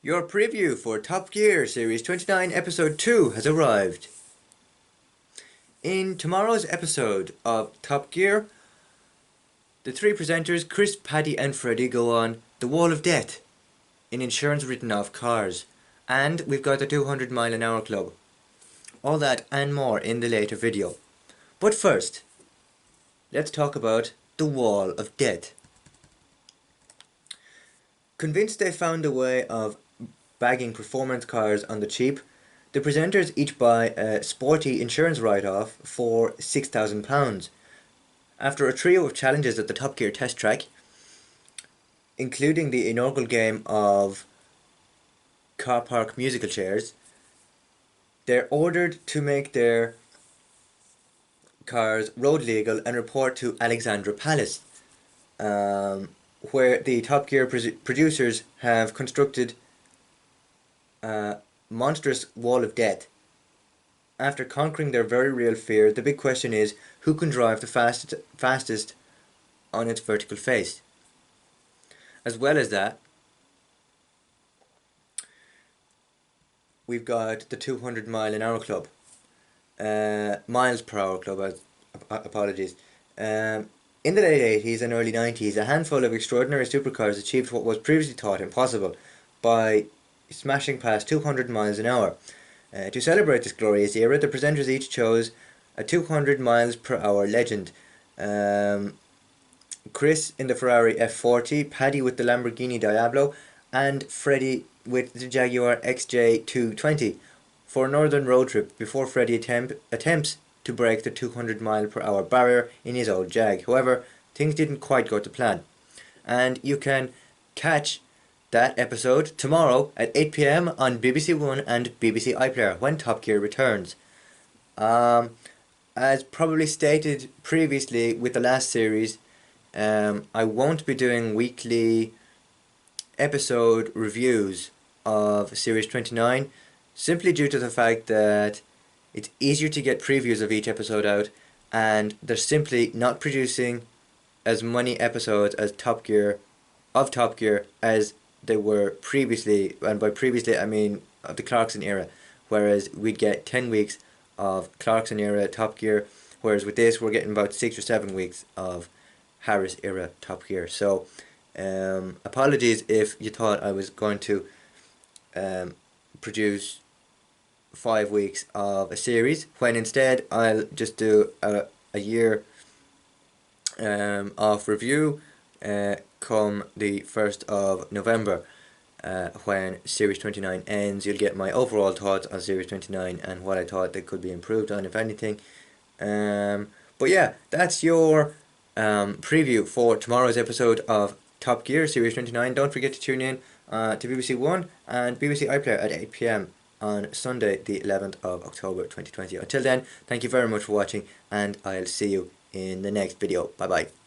Your preview for Top Gear Series 29 Episode 2 has arrived. In tomorrow's episode of Top Gear, the three presenters, Chris, Paddy and Freddie, go on the Wall of Death in insurance written off cars. And we've got the 200 mile an hour club. All that and more in the later video. But first, let's talk about the Wall of Death. Convinced they found a way of bagging performance cars on the cheap, the presenters each buy a sporty insurance write-off for £6,000. After a trio of challenges at the Top Gear test track, including the inaugural game of car park musical chairs, they're ordered to make their cars road legal and report to Alexandra Palace, where the Top Gear producers have constructed a monstrous wall of death. After conquering their very real fear, the big question is who can drive the fastest on its vertical face. As well as that, we've got the 200 mile an hour club, miles per hour club, apologies. In the late 80s and early 90s, a handful of extraordinary supercars achieved what was previously thought impossible by smashing past 200 miles an hour. To celebrate this glorious era, the presenters each chose a 200 miles per hour legend. Chris in the Ferrari F40, Paddy with the Lamborghini Diablo, and Freddie with the Jaguar XJ220 for a northern road trip before Freddie attempts to break the 200 mile per hour barrier in his old Jag. However, things didn't quite go to plan. And you can catch that episode tomorrow at 8 PM on BBC One and BBC iPlayer when Top Gear returns. As probably stated previously with the last series, I won't be doing weekly episode reviews of Series 29 simply due to the fact that it's easier to get previews of each episode out, and they're simply not producing as many episodes as Top Gear as they were previously, and by previously I mean of the Clarkson era, whereas we'd get 10 weeks of Clarkson era Top Gear, whereas with this we're getting about 6 or 7 weeks of Harris era Top Gear. So apologies if you thought I was going to produce 5 weeks of a series, when instead I'll just do a year of review come the 1st of November, when Series 29 ends. You'll get my overall thoughts on Series 29 and what I thought that could be improved on, if anything. But yeah, that's your preview for tomorrow's episode of Top Gear Series 29. Don't forget to tune in to BBC One and BBC iPlayer at 8 PM on Sunday the 11th of October 2020. Until then, thank you very much for watching, and I'll see you in the next video. Bye bye.